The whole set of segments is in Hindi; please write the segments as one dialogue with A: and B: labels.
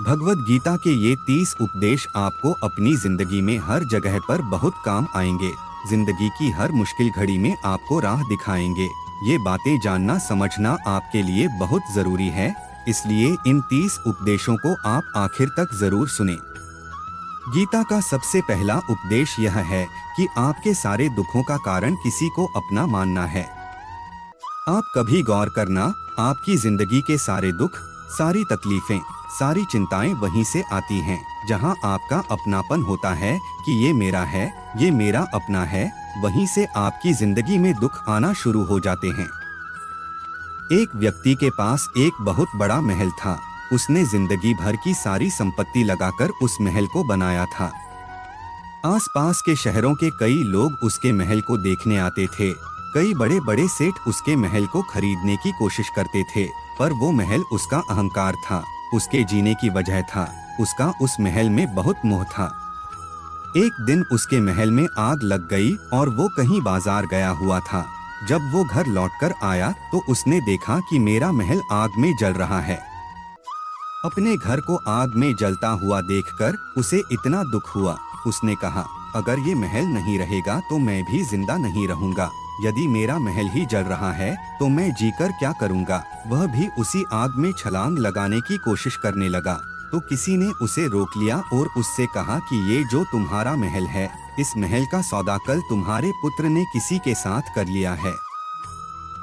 A: भगवत गीता के ये 30 उपदेश आपको अपनी जिंदगी में हर जगह पर बहुत काम आएंगे। जिंदगी की हर मुश्किल घड़ी में आपको राह दिखाएंगे। ये बातें जानना समझना आपके लिए बहुत जरूरी है, इसलिए इन 30 उपदेशों को आप आखिर तक जरूर सुने। गीता का सबसे पहला उपदेश यह है कि आपके सारे दुखों का कारण किसी को अपना मानना है। आप कभी गौर करना, आपकी जिंदगी के सारे दुख, सारी तकलीफें, सारी चिंताएं वहीं से आती हैं, जहां आपका अपनापन होता है कि ये मेरा है, ये मेरा अपना है। वहीं से आपकी जिंदगी में दुख आना शुरू हो जाते हैं। एक व्यक्ति के पास एक बहुत बड़ा महल था। उसने जिंदगी भर की सारी संपत्ति लगाकर उस महल को बनाया था। आसपास के शहरों के कई लोग उसके महल को देखने आते थे। कई बड़े बड़े सेठ उसके महल को खरीदने की कोशिश करते थे, पर वो महल उसका अहंकार था, उसके जीने की वजह था। उसका उस महल में बहुत मोह था। एक दिन उसके महल में आग लग गई और वो कहीं बाजार गया हुआ था। जब वो घर लौटकर आया तो उसने देखा कि मेरा महल आग में जल रहा है। अपने घर को आग में जलता हुआ देखकर उसे इतना दुख हुआ। उसने कहा, अगर ये महल नहीं रहेगा तो मैं भी जिंदा नहीं रहूंगा। यदि मेरा महल ही जल रहा है तो मैं जीकर क्या करूंगा। वह भी उसी आग में छलांग लगाने की कोशिश करने लगा, तो किसी ने उसे रोक लिया और उससे कहा कि ये जो तुम्हारा महल है, इस महल का सौदा कल तुम्हारे पुत्र ने किसी के साथ कर लिया है।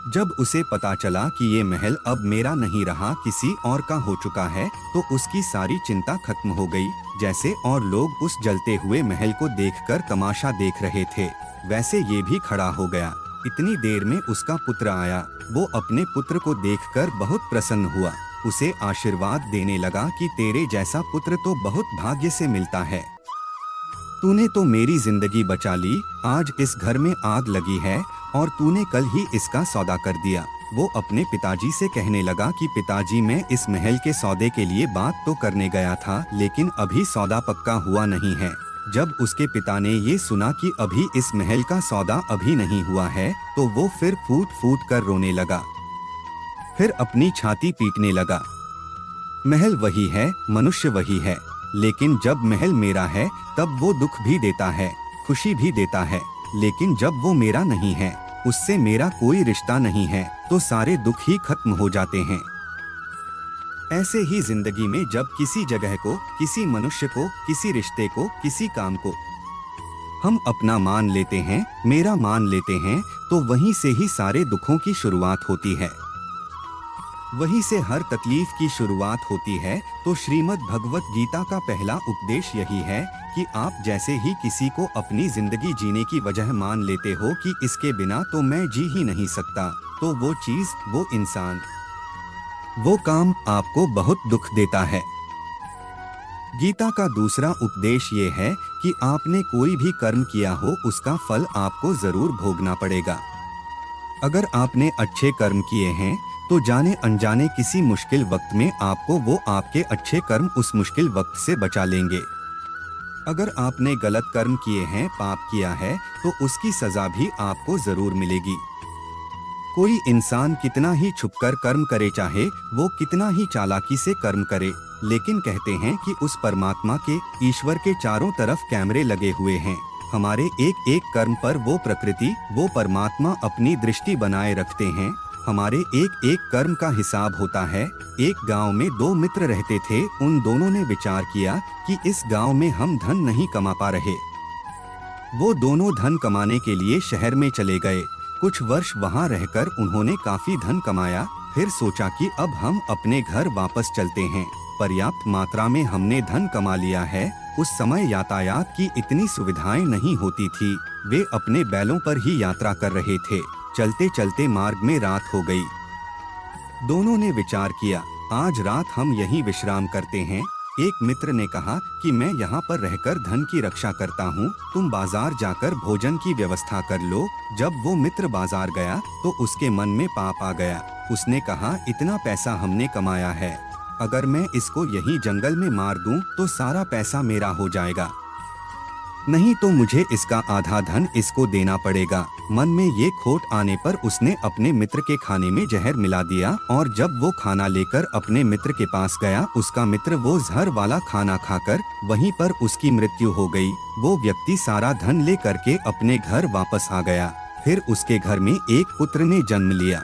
A: जब उसे पता चला कि ये महल अब मेरा नहीं रहा, किसी और का हो चुका है, तो उसकी सारी चिंता खत्म हो गई। जैसे और लोग उस जलते हुए महल को देखकर तमाशा देख रहे थे, वैसे ये भी खड़ा हो गया। इतनी देर में उसका पुत्र आया। वो अपने पुत्र को देखकर बहुत प्रसन्न हुआ। उसे आशीर्वाद देने लगा कि तेरे जैसा पुत्र तो बहुत भाग्य से मिलता है। तूने तो मेरी जिंदगी बचा ली। आज इस घर में आग लगी है और तूने कल ही इसका सौदा कर दिया। वो अपने पिताजी से कहने लगा कि पिताजी, मैं इस महल के सौदे के लिए बात तो करने गया था, लेकिन अभी सौदा पक्का हुआ नहीं है। जब उसके पिता ने ये सुना कि अभी इस महल का सौदा अभी नहीं हुआ है, तो वो फिर फूट फूट कर रोने लगा, फिर अपनी छाती पीटने लगा। महल वही है, मनुष्य वही है, लेकिन जब महल मेरा है तब वो दुख भी देता है, खुशी भी देता है। लेकिन जब वो मेरा नहीं है, उससे मेरा कोई रिश्ता नहीं है, तो सारे दुख ही खत्म हो जाते हैं। ऐसे ही जिंदगी में जब किसी जगह को, किसी मनुष्य को, किसी रिश्ते को, किसी काम को हम अपना मान लेते हैं, मेरा मान लेते हैं, तो वहीं से ही सारे दुखों की शुरुआत होती है। वहीं से हर तकलीफ की शुरुआत होती है। तो श्रीमद् भगवत गीता का पहला उपदेश यही है कि आप जैसे ही किसी को अपनी जिंदगी जीने की वजह मान लेते हो कि इसके बिना तो मैं जी ही नहीं सकता, तो वो चीज, वो इंसान, वो काम आपको बहुत दुख देता है। गीता का दूसरा उपदेश ये है कि आपने कोई भी कर्म किया हो, उसका फल आपको जरूर भोगना पड़ेगा। अगर आपने अच्छे कर्म किए हैं तो जाने अनजाने किसी मुश्किल वक्त में आपको वो आपके अच्छे कर्म उस मुश्किल वक्त से बचा लेंगे। अगर आपने गलत कर्म किए हैं, पाप किया है, तो उसकी सजा भी आपको जरूर मिलेगी। कोई इंसान कितना ही छुपकर कर्म करे, चाहे वो कितना ही चालाकी से कर्म करे, लेकिन कहते हैं कि उस परमात्मा के, ईश्वर के चारों तरफ कैमरे लगे हुए हैं। हमारे एक एक कर्म पर वो प्रकृति, वो परमात्मा अपनी दृष्टि बनाए रखते हैं। हमारे एक एक कर्म का हिसाब होता है। एक गांव में दो मित्र रहते थे। उन दोनों ने विचार किया कि इस गांव में हम धन नहीं कमा पा रहे। वो दोनों धन कमाने के लिए शहर में चले गए। कुछ वर्ष वहां रहकर उन्होंने काफी धन कमाया। फिर सोचा कि अब हम अपने घर वापस चलते हैं। पर्याप्त मात्रा में हमने धन कमा लिया है। उस समय यातायात की इतनी सुविधाएं नहीं होती थी। वे अपने बैलों पर ही यात्रा कर रहे थे। चलते चलते मार्ग में रात हो गई। दोनों ने विचार किया, आज रात हम यहीं विश्राम करते हैं। एक मित्र ने कहा कि मैं यहाँ पर रहकर धन की रक्षा करता हूँ, तुम बाजार जाकर भोजन की व्यवस्था कर लो। जब वो मित्र बाजार गया तो उसके मन में पाप आ गया। उसने कहा, इतना पैसा हमने कमाया है, अगर मैं इसको यहीं जंगल में मार दूं तो सारा पैसा मेरा हो जाएगा। नहीं तो मुझे इसका आधा धन इसको देना पड़ेगा। मन में ये खोट आने पर उसने अपने मित्र के खाने में जहर मिला दिया और जब वो खाना लेकर अपने मित्र के पास गया, उसका मित्र वो जहर वाला खाना खाकर वहीं पर उसकी मृत्यु हो गई। वो व्यक्ति सारा धन ले करके अपने घर वापस आ गया। फिर उसके घर में एक पुत्र ने जन्म लिया।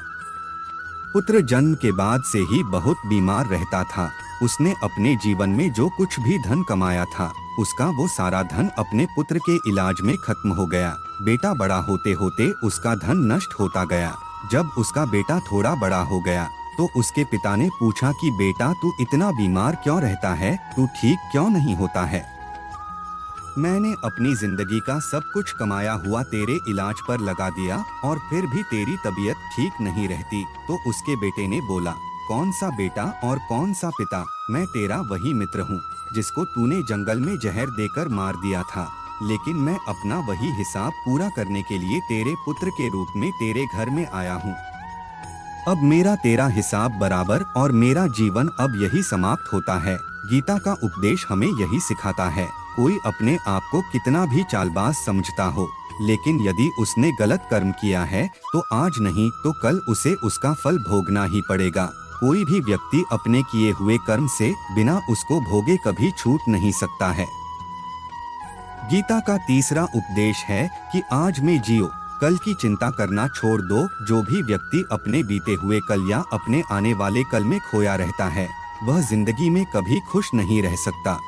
A: पुत्र जन्म के बाद से ही बहुत बीमार रहता था। उसने अपने जीवन में जो कुछ भी धन कमाया था, उसका वो सारा धन अपने पुत्र के इलाज में खत्म हो गया। बेटा बड़ा होते होते उसका धन नष्ट होता गया। जब उसका बेटा थोड़ा बड़ा हो गया तो उसके पिता ने पूछा कि बेटा, तू इतना बीमार क्यों रहता है, तू ठीक क्यों नहीं होता है? मैंने अपनी जिंदगी का सब कुछ कमाया हुआ तेरे इलाज पर लगा दिया और फिर भी तेरी तबीयत ठीक नहीं रहती। तो उसके बेटे ने बोला, कौन सा बेटा और कौन सा पिता? मैं तेरा वही मित्र हूँ जिसको तूने जंगल में जहर देकर मार दिया था, लेकिन मैं अपना वही हिसाब पूरा करने के लिए तेरे पुत्र के रूप में तेरे घर में आया हूँ। अब मेरा तेरा हिसाब बराबर और मेरा जीवन अब यही समाप्त होता है। गीता का उपदेश हमें यही सिखाता है। कोई अपने आप को कितना भी चालबाज समझता हो, लेकिन यदि उसने गलत कर्म किया है तो आज नहीं तो कल उसे उसका फल भोगना ही पड़ेगा। कोई भी व्यक्ति अपने किए हुए कर्म से बिना उसको भोगे कभी छूट नहीं सकता है। गीता का तीसरा उपदेश है कि आज में जियो, कल की चिंता करना छोड़ दो। जो भी व्यक्ति अपने बीते हुए कल या अपने आने वाले कल में खोया रहता है, वह जिंदगी में कभी खुश नहीं रह सकता।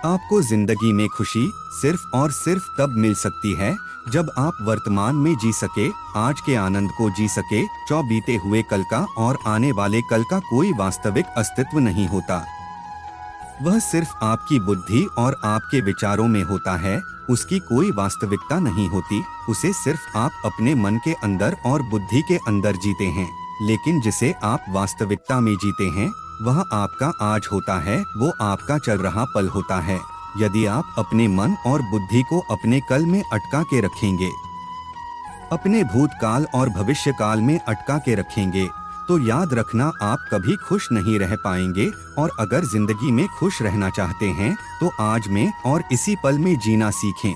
A: आपको जिंदगी में खुशी सिर्फ और सिर्फ तब मिल सकती है जब आप वर्तमान में जी सके, आज के आनंद को जी सके। बीते हुए कल का और आने वाले कल का कोई वास्तविक अस्तित्व नहीं होता। वह सिर्फ आपकी बुद्धि और आपके विचारों में होता है। उसकी कोई वास्तविकता नहीं होती। उसे सिर्फ आप अपने मन के अंदर और बुद्धि के अंदर जीते हैं। लेकिन जिसे आप वास्तविकता में जीते हैं, वह आपका आज होता है, वो आपका चल रहा पल होता है। यदि आप अपने मन और बुद्धि को अपने कल में अटका के रखेंगे, अपने भूतकाल और भविष्य काल में अटका के रखेंगे, तो याद रखना आप कभी खुश नहीं रह पाएंगे। और अगर जिंदगी में खुश रहना चाहते हैं तो आज में और इसी पल में जीना सीखें।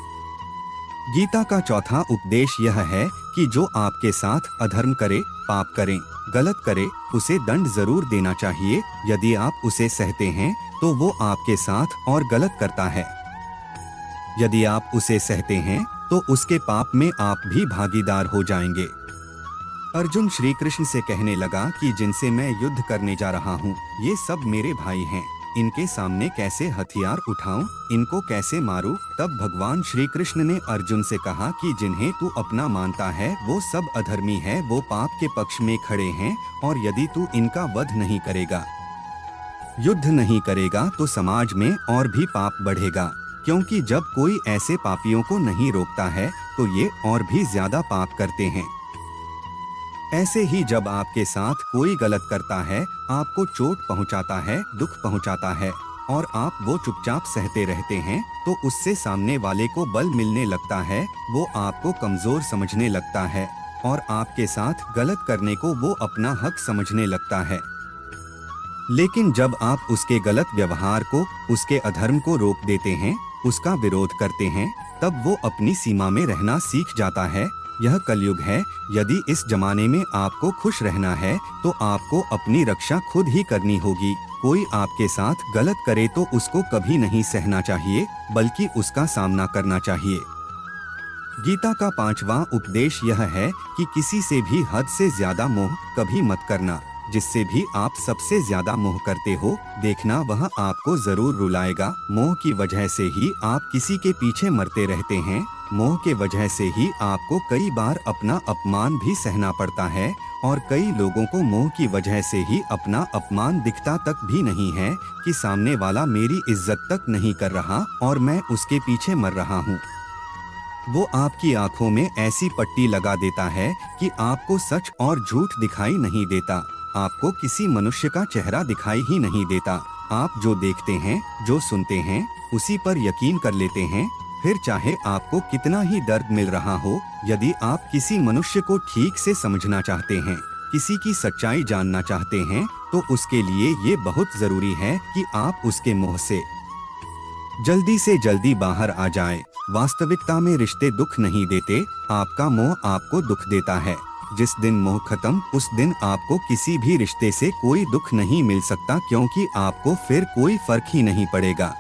A: गीता का चौथा उपदेश यह है कि जो आपके साथ अधर्म करे, पाप करे, गलत करे, उसे दंड जरूर देना चाहिए। यदि आप उसे सहते हैं तो वो आपके साथ और गलत करता है। यदि आप उसे सहते हैं तो उसके पाप में आप भी भागीदार हो जाएंगे। अर्जुन श्री कृष्ण से कहने लगा कि जिनसे मैं युद्ध करने जा रहा हूँ, ये सब मेरे भाई हैं। इनके सामने कैसे हथियार उठाऊं, इनको कैसे मारूं? तब भगवान श्री कृष्ण ने अर्जुन से कहा कि जिन्हें तू अपना मानता है वो सब अधर्मी है, वो पाप के पक्ष में खड़े हैं। और यदि तू इनका वध नहीं करेगा, युद्ध नहीं करेगा, तो समाज में और भी पाप बढ़ेगा। क्योंकि जब कोई ऐसे पापियों को नहीं रोकता है तो ये और भी ज्यादा पाप करते हैं। ऐसे ही जब आपके साथ कोई गलत करता है, आपको चोट पहुंचाता है, दुख पहुंचाता है, और आप वो चुपचाप सहते रहते हैं, तो उससे सामने वाले को बल मिलने लगता है। वो आपको कमजोर समझने लगता है और आपके साथ गलत करने को वो अपना हक समझने लगता है। लेकिन जब आप उसके गलत व्यवहार को, उसके अधर्म को रोक देते हैं, उसका विरोध करते हैं, तब वो अपनी सीमा में रहना सीख जाता है। यह कलयुग है। यदि इस जमाने में आपको खुश रहना है तो आपको अपनी रक्षा खुद ही करनी होगी। कोई आपके साथ गलत करे तो उसको कभी नहीं सहना चाहिए, बल्कि उसका सामना करना चाहिए। गीता का पांचवा उपदेश यह है कि किसी से भी हद से ज्यादा मोह कभी मत करना। जिससे भी आप सबसे ज्यादा मोह करते हो, देखना वह आपको जरूर रुलाएगा। मोह की वजह से ही आप किसी के पीछे मरते रहते हैं। मोह के वजह से ही आपको कई बार अपना अपमान भी सहना पड़ता है, और कई लोगों को मोह की वजह से ही अपना अपमान दिखता तक भी नहीं है कि सामने वाला मेरी इज्जत तक नहीं कर रहा और मैं उसके पीछे मर रहा हूँ। वो आपकी आंखों में ऐसी पट्टी लगा देता है कि आपको सच और झूठ दिखाई नहीं देता। आपको किसी मनुष्य का चेहरा दिखाई ही नहीं देता। आप जो देखते हैं, जो सुनते हैं, उसी पर यकीन कर लेते हैं। फिर चाहे आपको कितना ही दर्द मिल रहा हो, यदि आप किसी मनुष्य को ठीक से समझना चाहते हैं, किसी की सच्चाई जानना चाहते हैं, तो उसके लिए ये बहुत जरूरी है कि आप उसके मुंह से जल्दी बाहर आ जाएं। वास्तविकता में रिश्ते दुख नहीं देते, आपका मोह आपको दुख देता है। जिस दिन मोह खत्म, उस दिन आपको किसी भी रिश्ते से कोई दुख नहीं मिल सकता, क्योंकि आपको फिर कोई फर्क ही नहीं पड़ेगा।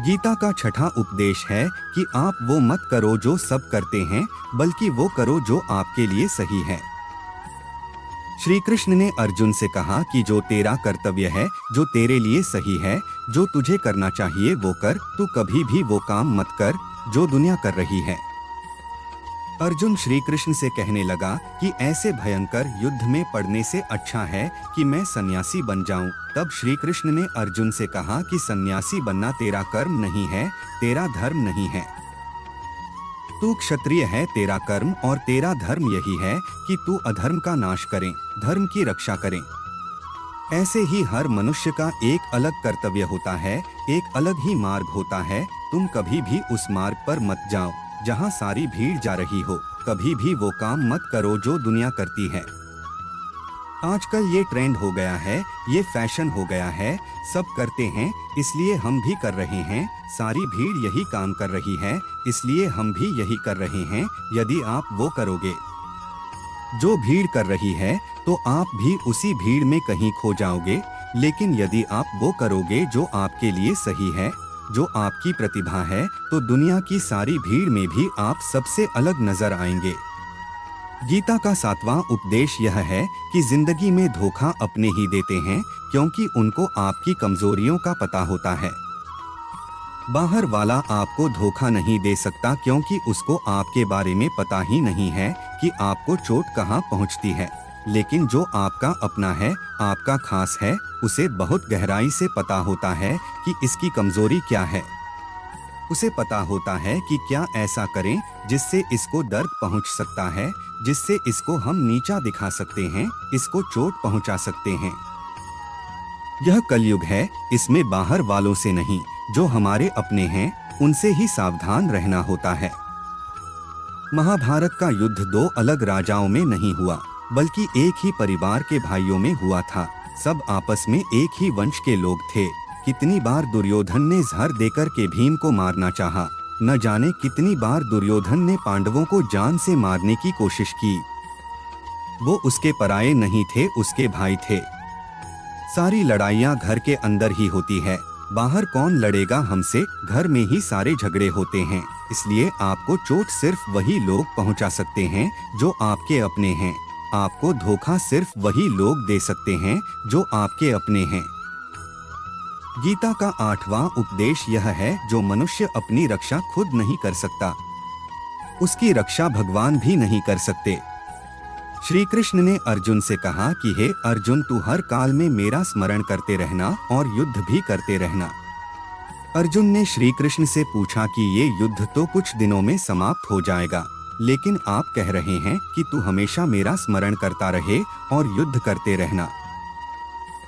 A: गीता का छठा उपदेश है कि आप वो मत करो जो सब करते हैं, बल्कि वो करो जो आपके लिए सही है। श्री कृष्ण ने अर्जुन से कहा कि जो तेरा कर्तव्य है, जो तेरे लिए सही है, जो तुझे करना चाहिए वो कर, तू कभी भी वो काम मत कर जो दुनिया कर रही है। अर्जुन श्री कृष्ण से कहने लगा कि ऐसे भयंकर युद्ध में पड़ने से अच्छा है कि मैं सन्यासी बन जाऊं। तब श्री कृष्ण ने अर्जुन से कहा कि सन्यासी बनना तेरा कर्म नहीं है, तेरा धर्म नहीं है। तू क्षत्रिय है, तेरा कर्म और तेरा धर्म यही है कि तू अधर्म का नाश करे, धर्म की रक्षा करे। ऐसे ही हर मनुष्य का एक अलग कर्तव्य होता है, एक अलग ही मार्ग होता है। तुम कभी भी उस मार्ग पर मत जाओ जहाँ सारी भीड़ जा रही हो। कभी भी वो काम मत करो जो दुनिया करती है। आजकल ये ट्रेंड हो गया है, ये फैशन हो गया है, सब करते हैं इसलिए हम भी कर रहे हैं। सारी भीड़ यही काम कर रही है, इसलिए हम भी यही कर रहे हैं। यदि आप वो करोगे जो भीड़ कर रही है, तो आप भी उसी भीड़ में कहीं खो जाओगे। लेकिन यदि आप वो करोगे जो आपके लिए सही है, जो आपकी प्रतिभा है, तो दुनिया की सारी भीड़ में भी आप सबसे अलग नजर आएंगे। गीता का सातवां उपदेश यह है कि जिंदगी में धोखा अपने ही देते हैं, क्योंकि उनको आपकी कमजोरियों का पता होता है। बाहर वाला आपको धोखा नहीं दे सकता, क्योंकि उसको आपके बारे में पता ही नहीं है कि आपको चोट कहाँ पहुँचती है। लेकिन जो आपका अपना है, आपका खास है, उसे बहुत गहराई से पता होता है कि इसकी कमजोरी क्या है। उसे पता होता है कि क्या ऐसा करें जिससे इसको दर्द पहुंच सकता है, जिससे इसको हम नीचा दिखा सकते हैं, इसको चोट पहुंचा सकते हैं। यह कलयुग है, इसमें बाहर वालों से नहीं, जो हमारे अपने हैं उनसे ही सावधान रहना होता है। महाभारत का युद्ध दो अलग राजाओं में नहीं हुआ, बल्कि एक ही परिवार के भाइयों में हुआ था। सब आपस में एक ही वंश के लोग थे। कितनी बार दुर्योधन ने जहर देकर के भीम को मारना चाहा, न जाने कितनी बार दुर्योधन ने पांडवों को जान से मारने की कोशिश की। वो उसके पराये नहीं थे, उसके भाई थे। सारी लड़ाइयाँ घर के अंदर ही होती है, बाहर कौन लड़ेगा हमसे, घर में ही सारे झगड़े होते हैं। इसलिए आपको चोट सिर्फ वही लोग पहुंचा सकते हैं जो आपके अपने हैं। आपको धोखा सिर्फ वही लोग दे सकते हैं जो आपके अपने हैं। गीता का आठवां उपदेश यह है, जो मनुष्य अपनी रक्षा खुद नहीं कर सकता, उसकी रक्षा भगवान भी नहीं कर सकते। श्री कृष्ण ने अर्जुन से कहा कि हे अर्जुन, तू हर काल में मेरा स्मरण करते रहना और युद्ध भी करते रहना। अर्जुन ने श्री कृष्ण से पूछा कि ये युद्ध तो कुछ दिनों में समाप्त हो जाएगा, लेकिन आप कह रहे हैं कि तू हमेशा मेरा स्मरण करता रहे और युद्ध करते रहना।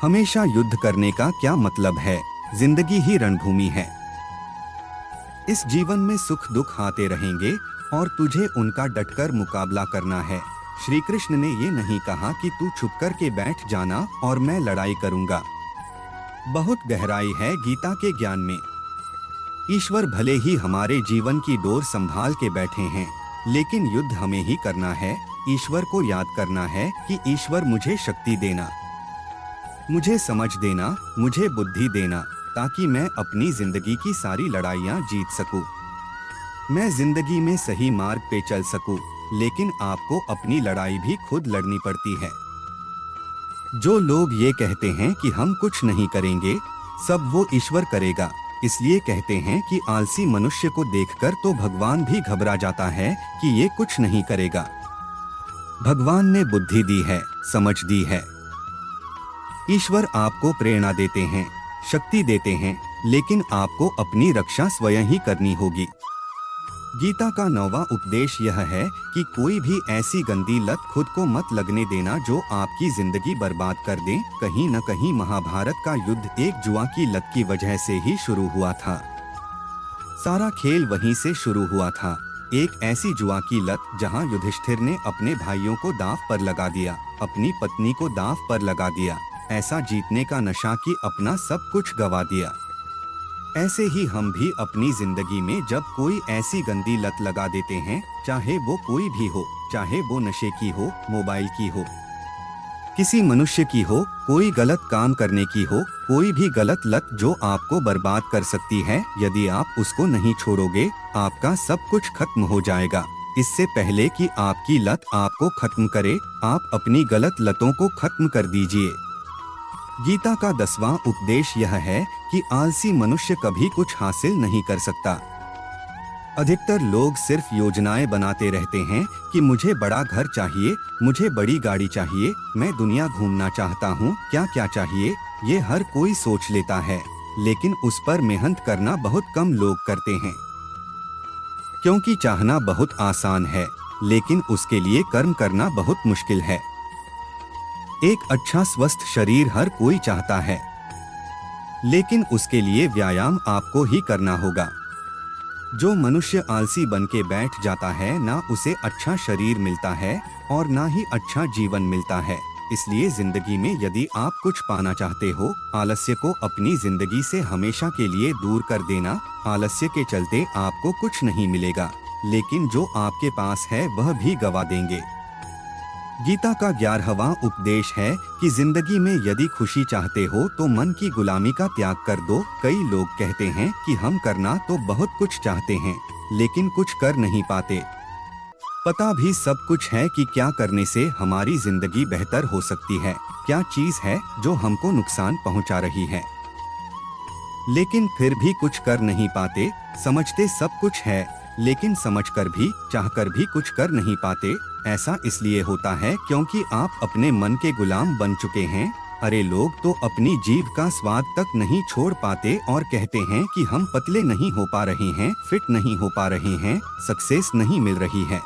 A: हमेशा युद्ध करने का क्या मतलब है? जिंदगी ही रणभूमि है। इस जीवन में सुख दुख आते रहेंगे और तुझे उनका डटकर मुकाबला करना है। श्री कृष्ण ने ये नहीं कहा कि तू छुप कर के बैठ जाना और मैं लड़ाई करूंगा। बहुत गहराई है गीता के ज्ञान में। ईश्वर भले ही हमारे जीवन की डोर संभाल के बैठे हैं, लेकिन युद्ध हमें ही करना है। ईश्वर को याद करना है कि ईश्वर मुझे शक्ति देना, मुझे समझ देना, मुझे बुद्धि देना, ताकि मैं अपनी जिंदगी की सारी लड़ाइयाँ जीत सकूं। मैं जिंदगी में सही मार्ग पे चल सकूं। लेकिन आपको अपनी लड़ाई भी खुद लड़नी पड़ती है। जो लोग ये कहते हैं कि हम कुछ नहीं करेंगे, सब वो ईश्वर करेगा, इसलिए कहते हैं कि आलसी मनुष्य को देखकर तो भगवान भी घबरा जाता है कि ये कुछ नहीं करेगा। भगवान ने बुद्धि दी है, समझ दी है। ईश्वर आपको प्रेरणा देते हैं, शक्ति देते हैं, लेकिन आपको अपनी रक्षा स्वयं ही करनी होगी। गीता का 9वां उपदेश यह है कि कोई भी ऐसी गंदी लत खुद को मत लगने देना जो आपकी जिंदगी बर्बाद कर दे। कहीं न कहीं महाभारत का युद्ध एक जुआ की लत की वजह से ही शुरू हुआ था। सारा खेल वहीं से शुरू हुआ था। एक ऐसी जुआ की लत जहां युधिष्ठिर ने अपने भाइयों को दांव पर लगा दिया, अपनी पत्नी को दांव पर लगा दिया, ऐसा जीतने का नशा कि अपना सब कुछ गवा दिया। ऐसे ही हम भी अपनी जिंदगी में जब कोई ऐसी गंदी लत लगा देते हैं, चाहे वो कोई भी हो, चाहे वो नशे की हो, मोबाइल की हो, किसी मनुष्य की हो, कोई गलत काम करने की हो, कोई भी गलत लत जो आपको बर्बाद कर सकती है, यदि आप उसको नहीं छोड़ोगे, आपका सब कुछ खत्म हो जाएगा। इससे पहले कि आपकी लत आपको खत्म करे, आप अपनी गलत लतों को खत्म कर दीजिए। गीता का 10वां उपदेश यह है कि आलसी मनुष्य कभी कुछ हासिल नहीं कर सकता। अधिकतर लोग सिर्फ योजनाएं बनाते रहते हैं कि मुझे बड़ा घर चाहिए, मुझे बड़ी गाड़ी चाहिए, मैं दुनिया घूमना चाहता हूँ, क्या क्या चाहिए, ये हर कोई सोच लेता है, लेकिन उस पर मेहनत करना बहुत कम लोग करते हैं। क्योंकि चाहना बहुत आसान है, लेकिन उसके लिए कर्म करना बहुत मुश्किल है। एक अच्छा स्वस्थ शरीर हर कोई चाहता है, लेकिन उसके लिए व्यायाम आपको ही करना होगा। जो मनुष्य आलसी बन के बैठ जाता है, ना उसे अच्छा शरीर मिलता है और ना ही अच्छा जीवन मिलता है। इसलिए जिंदगी में यदि आप कुछ पाना चाहते हो, आलस्य को अपनी जिंदगी से हमेशा के लिए दूर कर देना। आलस्य के चलते आपको कुछ नहीं मिलेगा, लेकिन जो आपके पास है वह भी गवा देंगे। गीता का 11वां उपदेश है कि जिंदगी में यदि खुशी चाहते हो तो मन की गुलामी का त्याग कर दो। कई लोग कहते हैं कि हम करना तो बहुत कुछ चाहते हैं, लेकिन कुछ कर नहीं पाते। पता भी सब कुछ है कि क्या करने से हमारी जिंदगी बेहतर हो सकती है, क्या चीज है जो हमको नुकसान पहुंचा रही है, लेकिन फिर भी कुछ कर नहीं पाते। समझते सब कुछ है, लेकिन समझकर भी, चाहकर भी कुछ कर नहीं पाते। ऐसा इसलिए होता है क्योंकि आप अपने मन के गुलाम बन चुके हैं। अरे लोग तो अपनी जीभ का स्वाद तक नहीं छोड़ पाते और कहते हैं कि हम पतले नहीं हो पा रहे हैं, फिट नहीं हो पा रहे हैं, सक्सेस नहीं मिल रही है।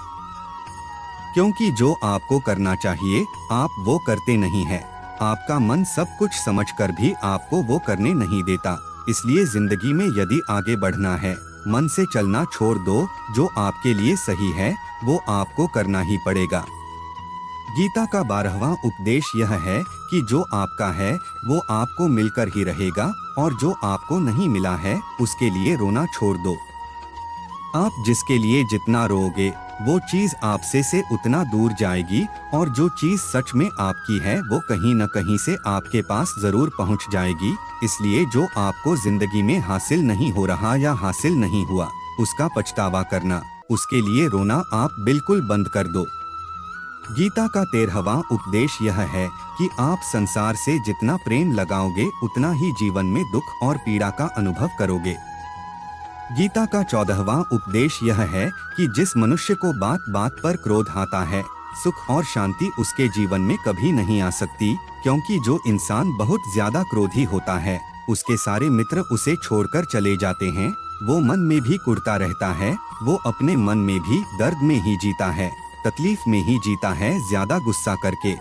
A: क्योंकि जो आपको करना चाहिए आप वो करते नहीं हैं। आपका मन सब कुछ समझकर भी आपको वो करने नहीं देता। इसलिए जिंदगी में यदि आगे बढ़ना है, मन से चलना छोड़ दो। जो आपके लिए सही है वो आपको करना ही पड़ेगा। गीता का 12वां उपदेश यह है कि जो आपका है वो आपको मिलकर ही रहेगा, और जो आपको नहीं मिला है उसके लिए रोना छोड़ दो। आप जिसके लिए जितना रोओगे वो चीज आपसे से उतना दूर जाएगी, और जो चीज सच में आपकी है वो कहीं न कहीं से आपके पास जरूर पहुंच जाएगी। इसलिए जो आपको जिंदगी में हासिल नहीं हो रहा या हासिल नहीं हुआ, उसका पछतावा करना, उसके लिए रोना आप बिल्कुल बंद कर दो। गीता का 13वां उपदेश यह है कि आप संसार से जितना प्रेम लगाओगे उतना ही जीवन में दुख और पीड़ा का अनुभव करोगे। गीता का 14वां उपदेश यह है कि जिस मनुष्य को बात बात पर क्रोध आता है, सुख और शांति उसके जीवन में कभी नहीं आ सकती। क्योंकि जो इंसान बहुत ज्यादा क्रोधी होता है, उसके सारे मित्र उसे छोड़कर चले जाते हैं। वो मन में भी कुढ़ता रहता है, वो अपने मन में भी दर्द में ही जीता है, तकलीफ में ही जीता है। ज्यादा गुस्सा करके,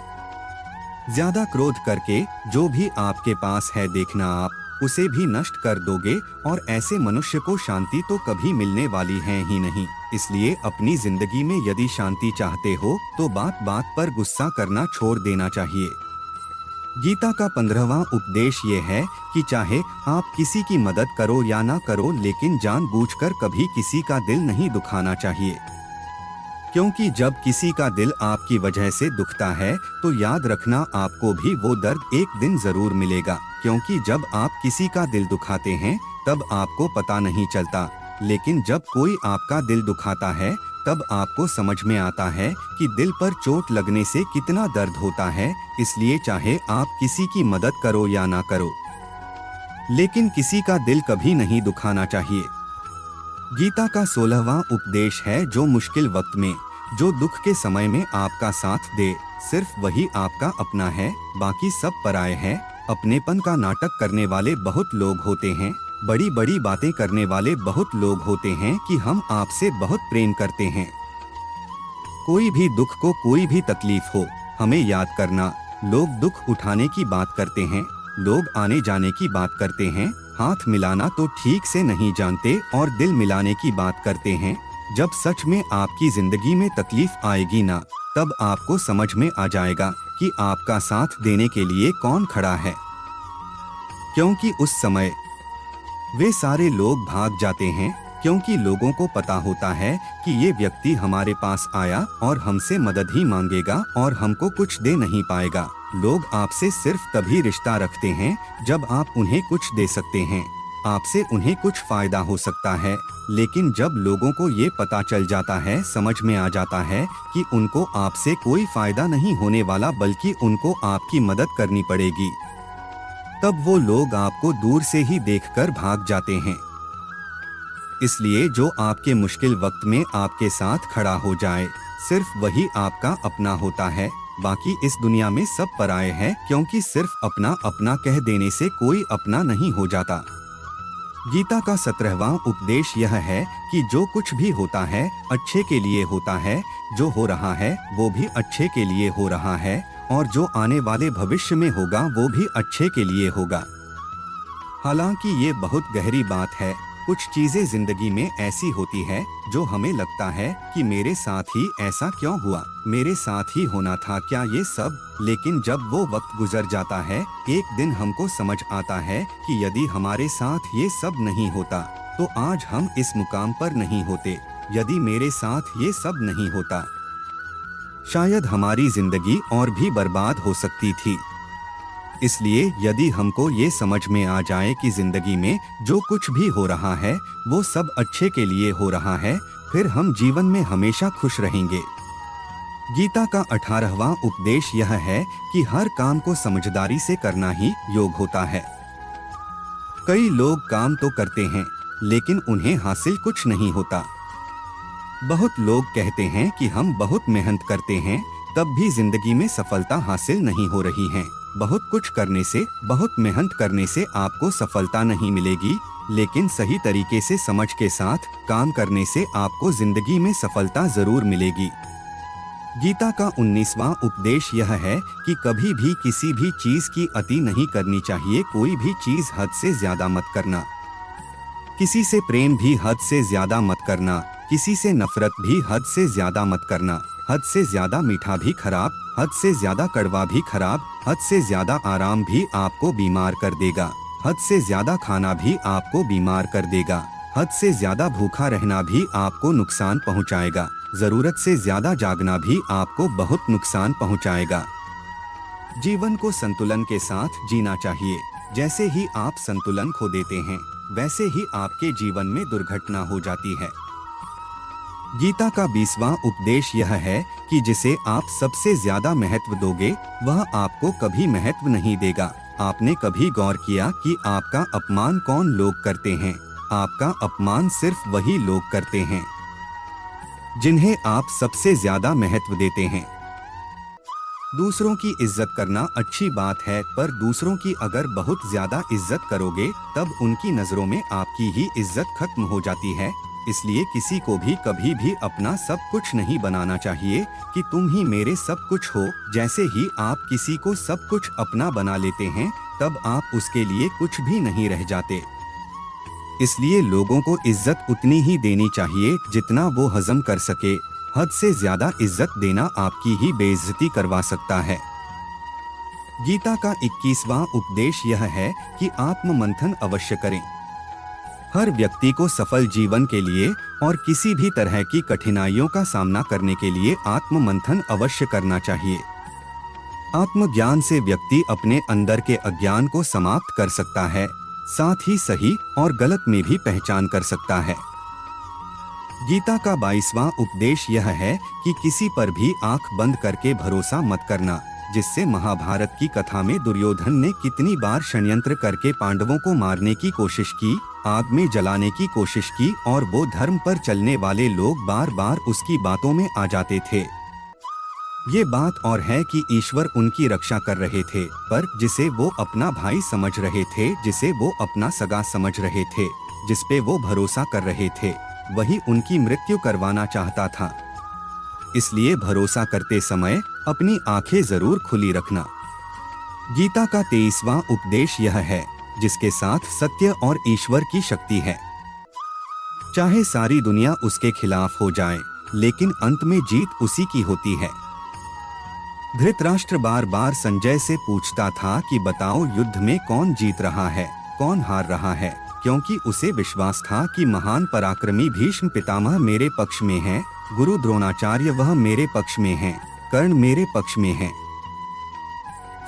A: ज्यादा क्रोध करके जो भी आपके पास है, देखना आप उसे भी नष्ट कर दोगे, और ऐसे मनुष्य को शांति तो कभी मिलने वाली है ही नहीं। इसलिए अपनी जिंदगी में यदि शांति चाहते हो तो बात बात पर गुस्सा करना छोड़ देना चाहिए। गीता का 15वां उपदेश ये है कि चाहे आप किसी की मदद करो या ना करो, लेकिन जानबूझकर कभी किसी का दिल नहीं दुखाना चाहिए। क्योंकि जब किसी का दिल आपकी वजह से दुखता है तो याद रखना आपको भी वो दर्द एक दिन जरूर मिलेगा। क्योंकि जब आप किसी का दिल दुखाते हैं तब आपको पता नहीं चलता, लेकिन जब कोई आपका दिल दुखाता है तब आपको समझ में आता है कि दिल पर चोट लगने से कितना दर्द होता है। इसलिए चाहे आप किसी की मदद करो या ना करो, लेकिन किसी का दिल कभी नहीं दुखाना चाहिए। गीता का 16वां उपदेश है जो मुश्किल वक्त में, जो दुख के समय में आपका साथ दे, सिर्फ वही आपका अपना है, बाकी सब पराये हैं। अपनेपन का नाटक करने वाले बहुत लोग होते हैं, बड़ी बड़ी बातें करने वाले बहुत लोग होते हैं कि हम आपसे बहुत प्रेम करते हैं। कोई भी दुख को, कोई भी तकलीफ हो, हमें याद करना। लोग दुख उठाने की बात करते हैं, लोग आने जाने की बात करते हैं, हाथ मिलाना तो ठीक से नहीं जानते और दिल मिलाने की बात करते हैं। जब सच में आपकी जिंदगी में तकलीफ आएगी ना, तब आपको समझ में आ जाएगा कि आपका साथ देने के लिए कौन खड़ा है। क्योंकि उस समय वे सारे लोग भाग जाते हैं क्योंकि लोगों को पता होता है कि ये व्यक्ति हमारे पास आया और हमसे मदद ही मांगेगा और हमको कुछ दे नहीं पाएगा। लोग आपसे सिर्फ तभी रिश्ता रखते हैं जब आप उन्हें कुछ दे सकते हैं। आपसे उन्हें कुछ फायदा हो सकता है, लेकिन जब लोगों को ये पता चल जाता है, समझ में आ जाता है कि उनको आपसे कोई फायदा नहीं होने वाला बल्कि उनको आपकी मदद करनी पड़ेगी, तब वो लोग आपको दूर से ही देखकर भाग जाते हैं। इसलिए जो आपके मुश्किल वक्त में आपके साथ खड़ा हो जाए, सिर्फ वही आपका अपना होता है। बाकी इस दुनिया में सब पराये हैं, क्योंकि सिर्फ अपना अपना कह देने से कोई अपना नहीं हो जाता। गीता का 17वां उपदेश यह है कि जो कुछ भी होता है अच्छे के लिए होता है, जो हो रहा है वो भी अच्छे के लिए हो रहा है, और जो आने वाले भविष्य में होगा वो भी अच्छे के लिए होगा। हालांकि ये बहुत गहरी बात है। कुछ चीजें जिंदगी में ऐसी होती है जो हमें लगता है कि मेरे साथ ही ऐसा क्यों हुआ, मेरे साथ ही होना था क्या ये सब। लेकिन जब वो वक्त गुजर जाता है, एक दिन हमको समझ आता है कि यदि हमारे साथ ये सब नहीं होता तो आज हम इस मुकाम पर नहीं होते। यदि मेरे साथ ये सब नहीं होता, शायद हमारी जिंदगी और भी बर्बाद हो सकती थी। इसलिए यदि हमको ये समझ में आ जाए कि जिंदगी में जो कुछ भी हो रहा है वो सब अच्छे के लिए हो रहा है, फिर हम जीवन में हमेशा खुश रहेंगे। गीता का 18वां उपदेश यह है कि हर काम को समझदारी से करना ही योग होता है। कई लोग काम तो करते हैं लेकिन उन्हें हासिल कुछ नहीं होता। बहुत लोग कहते हैं कि हम बहुत मेहनत करते हैं, तब भी जिंदगी में सफलता हासिल नहीं हो रही है। बहुत कुछ करने से, बहुत मेहनत करने से आपको सफलता नहीं मिलेगी, लेकिन सही तरीके से समझ के साथ काम करने से आपको जिंदगी में सफलता जरूर मिलेगी। गीता का 19वां उपदेश यह है कि कभी भी किसी भी चीज की अति नहीं करनी चाहिए। कोई भी चीज हद से ज्यादा मत करना। किसी से प्रेम भी हद से ज्यादा मत करना, किसी से नफरत भी हद से ज्यादा मत करना। हद से ज्यादा मीठा भी खराब, हद से ज्यादा कड़वा भी खराब, हद से ज्यादा आराम भी आपको बीमार कर देगा, हद से ज्यादा खाना भी आपको बीमार कर देगा, हद से ज्यादा भूखा रहना भी आपको नुकसान पहुंचाएगा, जरूरत से ज्यादा जागना भी आपको बहुत नुकसान पहुंचाएगा। जीवन को संतुलन के साथ जीना चाहिए। जैसे ही आप संतुलन खो देते हैं, वैसे ही आपके जीवन में दुर्घटना हो जाती है। गीता का 20वां उपदेश यह है कि जिसे आप सबसे ज्यादा महत्व दोगे, वह आपको कभी महत्व नहीं देगा। आपने कभी गौर किया कि आपका अपमान कौन लोग करते हैं? आपका अपमान सिर्फ वही लोग करते हैं जिन्हें आप सबसे ज्यादा महत्व देते हैं। दूसरों की इज्जत करना अच्छी बात है, पर दूसरों की अगर बहुत ज्यादा इज्जत करोगे, तब उनकी नजरों में आपकी ही इज्जत खत्म हो जाती है। इसलिए किसी को भी कभी भी अपना सब कुछ नहीं बनाना चाहिए कि तुम ही मेरे सब कुछ हो। जैसे ही आप किसी को सब कुछ अपना बना लेते हैं, तब आप उसके लिए कुछ भी नहीं रह जाते। इसलिए लोगों को इज्जत उतनी ही देनी चाहिए जितना वो हजम कर सके। हद से ज्यादा इज्जत देना आपकी ही बेइज्जती करवा सकता है। गीता का 21वां उपदेश यह है कि आत्म मंथन अवश्य करें। हर व्यक्ति को सफल जीवन के लिए और किसी भी तरह की कठिनाइयों का सामना करने के लिए आत्म मंथन अवश्य करना चाहिए। आत्मज्ञान से व्यक्ति अपने अंदर के अज्ञान को समाप्त कर सकता है, साथ ही सही और गलत में भी पहचान कर सकता है। गीता का 22वां उपदेश यह है कि किसी पर भी आंख बंद करके भरोसा मत करना, जिससे महाभारत की कथा में दुर्योधन ने कितनी बार षड्यंत्र करके पांडवों को मारने की कोशिश की, आग में जलाने की कोशिश की, और वो धर्म पर चलने वाले लोग बार बार उसकी बातों में आ जाते थे। ये बात और है कि ईश्वर उनकी रक्षा कर रहे थे, पर जिसे वो अपना भाई समझ रहे थे, जिसे वो अपना सगा समझ रहे थे, जिसपे वो भरोसा कर रहे थे, वही उनकी मृत्यु करवाना चाहता था। इसलिए भरोसा करते समय अपनी आंखें जरूर खुली रखना। गीता का 23वां उपदेश यह है, जिसके साथ सत्य और ईश्वर की शक्ति है। चाहे सारी दुनिया उसके खिलाफ हो जाए, लेकिन अंत में जीत उसी की होती है। धृतराष्ट्र बार बार संजय से पूछता था कि बताओ, युद्ध में कौन जीत रहा है, कौन हार रहा है, क्योंकि उसे विश्वास था कि महान पराक्रमी भीष्म पितामह मेरे पक्ष में हैं, गुरु द्रोणाचार्य वह मेरे पक्ष में हैं, कर्ण मेरे पक्ष में हैं।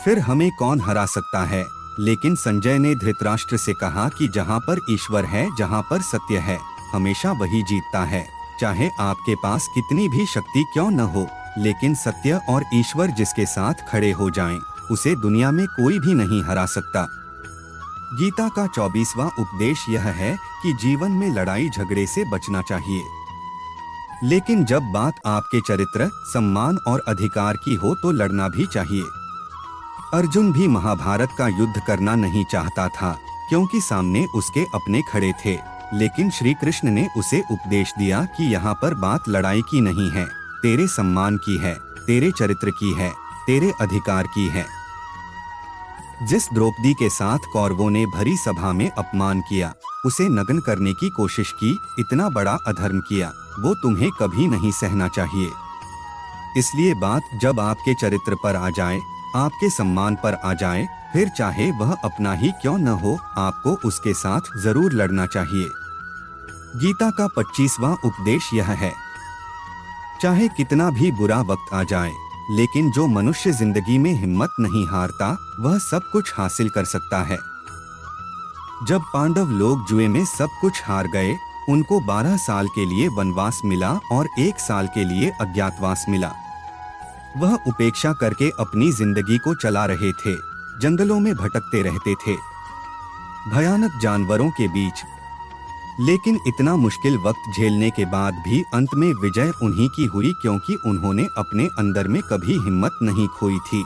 A: फिर हमें कौन हरा सकता है? लेकिन संजय ने धृतराष्ट्र से कहा कि जहाँ पर ईश्वर है, जहाँ पर सत्य है, हमेशा वही जीतता है। चाहे आपके पास कितनी भी शक्ति क्यों न हो, लेकिन सत्य और ईश्वर जिसके साथ खड़े हो जाएं, उसे दुनिया में कोई भी नहीं हरा सकता। गीता का 24वां उपदेश यह है कि जीवन में लड़ाई झगड़े से बचना चाहिए, लेकिन जब बात आपके चरित्र, सम्मान और अधिकार की हो तो लड़ना भी चाहिए। अर्जुन भी महाभारत का युद्ध करना नहीं चाहता था, क्योंकि सामने उसके अपने खड़े थे, लेकिन श्री कृष्ण ने उसे उपदेश दिया कि यहाँ पर बात लड़ाई की नहीं है, तेरे सम्मान की है, तेरे चरित्र की है, तेरे अधिकार की है। जिस द्रौपदी के साथ कौरवों ने भरी सभा में अपमान किया, उसे नग्न करने की कोशिश की, इतना बड़ा अधर्म किया, वो तुम्हें कभी नहीं सहना चाहिए। इसलिए बात जब आपके चरित्र पर आ जाए, आपके सम्मान पर आ जाए, फिर चाहे वह अपना ही क्यों न हो, आपको उसके साथ जरूर लड़ना चाहिए। गीता का 25वां उपदेश यह है, चाहे कितना भी बुरा वक्त आ जाए, लेकिन जो मनुष्य जिंदगी में हिम्मत नहीं हारता, वह सब कुछ हासिल कर सकता है। जब पांडव लोग जुए में सब कुछ हार गए, उनको 12 साल के लिए वनवास मिला और 1 साल के लिए अज्ञातवास मिला। वह उपेक्षा करके अपनी जिंदगी को चला रहे थे, जंगलों में भटकते रहते थे, भयानक जानवरों के बीच। लेकिन इतना मुश्किल वक्त झेलने के बाद भी अंत में विजय उन्हीं की हुई, क्योंकि उन्होंने अपने अंदर में कभी हिम्मत नहीं खोई थी।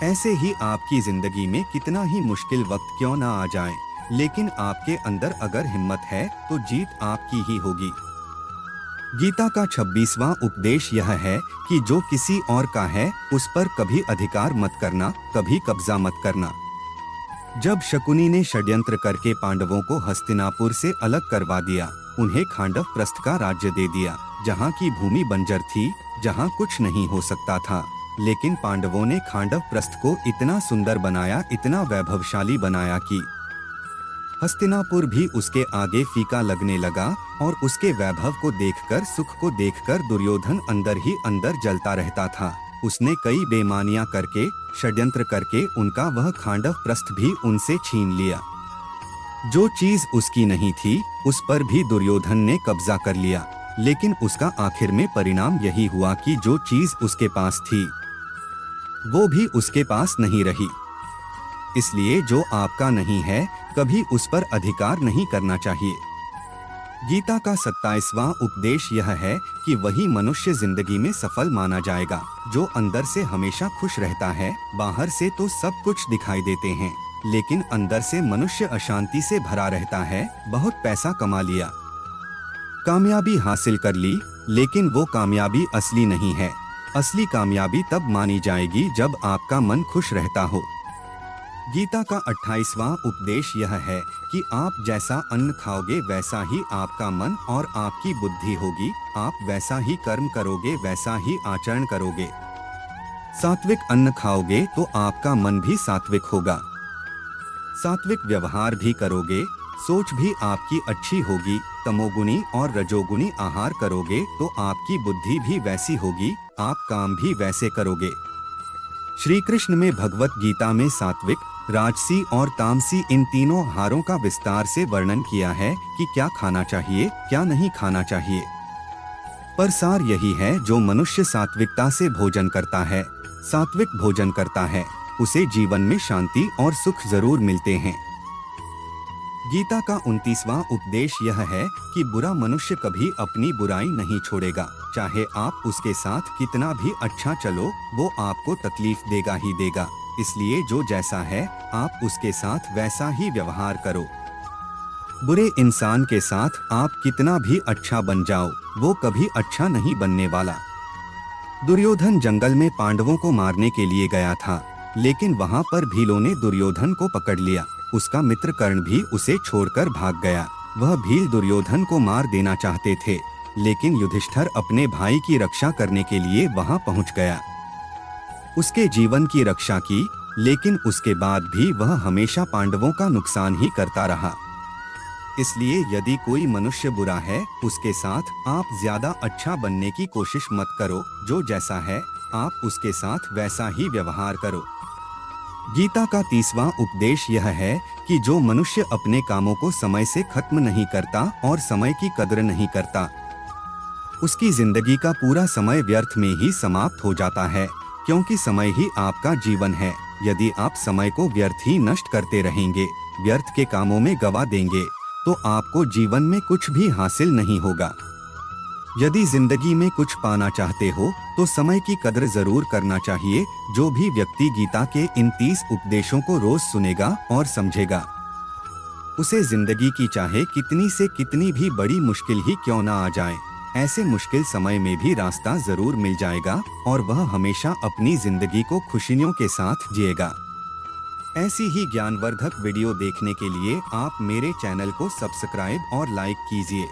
A: ऐसे ही आपकी जिंदगी में कितना ही मुश्किल वक्त क्यों ना आ जाए, लेकिन आपके अंदर अगर हिम्मत है तो जीत आपकी ही होगी। गीता का 26वां उपदेश यह है कि जो किसी और का है, उस पर कभी अधिकार मत करना, कभी कब्जा मत करना। जब शकुनी ने षड्यंत्र करके पांडवों को हस्तिनापुर से अलग करवा दिया, उन्हें खांडव प्रस्थ का राज्य दे दिया, जहाँ की भूमि बंजर थी, जहाँ कुछ नहीं हो सकता था, लेकिन पांडवों ने खांडव प्रस्थ को इतना सुंदर बनाया, इतना वैभवशाली बनाया कि हस्तिनापुर भी उसके आगे फीका लगने लगा, और उसके वैभव को देखकर, सुख को देखकर दुर्योधन अंदर ही अंदर जलता रहता था। उसने कई बेईमानियां करके, षड्यंत्र करके उनका वह खांडव प्रस्थ भी उनसे छीन लिया। जो चीज उसकी नहीं थी, उस पर भी दुर्योधन ने कब्जा कर लिया, लेकिन उसका आखिर में परिणाम यही हुआ कि जो चीज उसके पास थी, वो भी उसके पास नहीं रही। इसलिए जो आपका नहीं है, कभी उस पर अधिकार नहीं करना चाहिए। गीता का 27वां उपदेश यह है कि वही मनुष्य जिंदगी में सफल माना जाएगा, जो अंदर से हमेशा खुश रहता है। बाहर से तो सब कुछ दिखाई देते हैं, लेकिन अंदर से मनुष्य अशांति से भरा रहता है। बहुत पैसा कमा लिया, कामयाबी हासिल कर ली, लेकिन वो कामयाबी असली नहीं है। असली कामयाबी तब मानी जाएगी जब आपका मन खुश रहता हो। गीता का 28वां उपदेश यह है कि आप जैसा अन्न खाओगे वैसा ही आपका मन और आपकी बुद्धि होगी। आप वैसा ही कर्म करोगे, वैसा ही आचरण करोगे। सात्विक अन्न खाओगे तो आपका मन भी सात्विक होगा। सात्विक व्यवहार भी करोगे, सोच भी आपकी अच्छी होगी। तमोगुणी और रजोगुणी आहार करोगे तो आपकी बुद्धि भी वैसी होगी, आप काम भी वैसे करोगे। श्री कृष्ण में भगवत गीता में सात्विक, राजसी और तामसी इन तीनों आहारों का विस्तार से वर्णन किया है कि क्या खाना चाहिए, क्या नहीं खाना चाहिए। पर सार यही है, जो मनुष्य सात्विकता से भोजन करता है, सात्विक भोजन करता है, उसे जीवन में शांति और सुख जरूर मिलते हैं। गीता का 29वां उपदेश यह है कि बुरा मनुष्य कभी अपनी बुराई नहीं छोड़ेगा। चाहे आप उसके साथ कितना भी अच्छा चलो, वो आपको तकलीफ देगा ही देगा। इसलिए जो जैसा है, आप उसके साथ वैसा ही व्यवहार करो। बुरे इंसान के साथ आप कितना भी अच्छा बन जाओ, वो कभी अच्छा नहीं बनने वाला। दुर्योधन जंगल में पांडवों को मारने के लिए गया था, लेकिन वहाँ पर भीलों ने दुर्योधन को पकड़ लिया। उसका मित्र कर्ण भी उसे छोड़कर भाग गया। वह भील दुर्योधन को मार देना चाहते थे, लेकिन युधिष्ठिर अपने भाई की रक्षा करने के लिए वहां पहुंच गया। उसके जीवन की रक्षा की, लेकिन उसके बाद भी वह हमेशा पांडवों का नुकसान ही करता रहा। इसलिए यदि कोई मनुष्य बुरा है, उसके साथ आप ज्यादा अच्छा बनने की कोशिश मत करो। जो जैसा है, आप उसके साथ वैसा ही व्यवहार करो। गीता का 30वां उपदेश यह है कि जो मनुष्य अपने कामों को समय से खत्म नहीं करता और समय की कद्र नहीं करता, उसकी जिंदगी का पूरा समय व्यर्थ में ही समाप्त हो जाता है, क्योंकि समय ही आपका जीवन है। यदि आप समय को व्यर्थ ही नष्ट करते रहेंगे, व्यर्थ के कामों में गवा देंगे, तो आपको जीवन में कुछ भी हासिल नहीं होगा। यदि जिंदगी में कुछ पाना चाहते हो, तो समय की कद्र जरूर करना चाहिए। जो भी व्यक्ति गीता के इन 30 उपदेशों को रोज सुनेगा और समझेगा, उसे जिंदगी की चाहे कितनी से कितनी भी बड़ी मुश्किल ही क्यों ना आ जाए, ऐसे मुश्किल समय में भी रास्ता जरूर मिल जाएगा और वह हमेशा अपनी जिंदगी को खुशियों के साथ जिएगा। ऐसी ही ज्ञानवर्धक वीडियो देखने के लिए आप मेरे चैनल को सब्सक्राइब और लाइक कीजिए।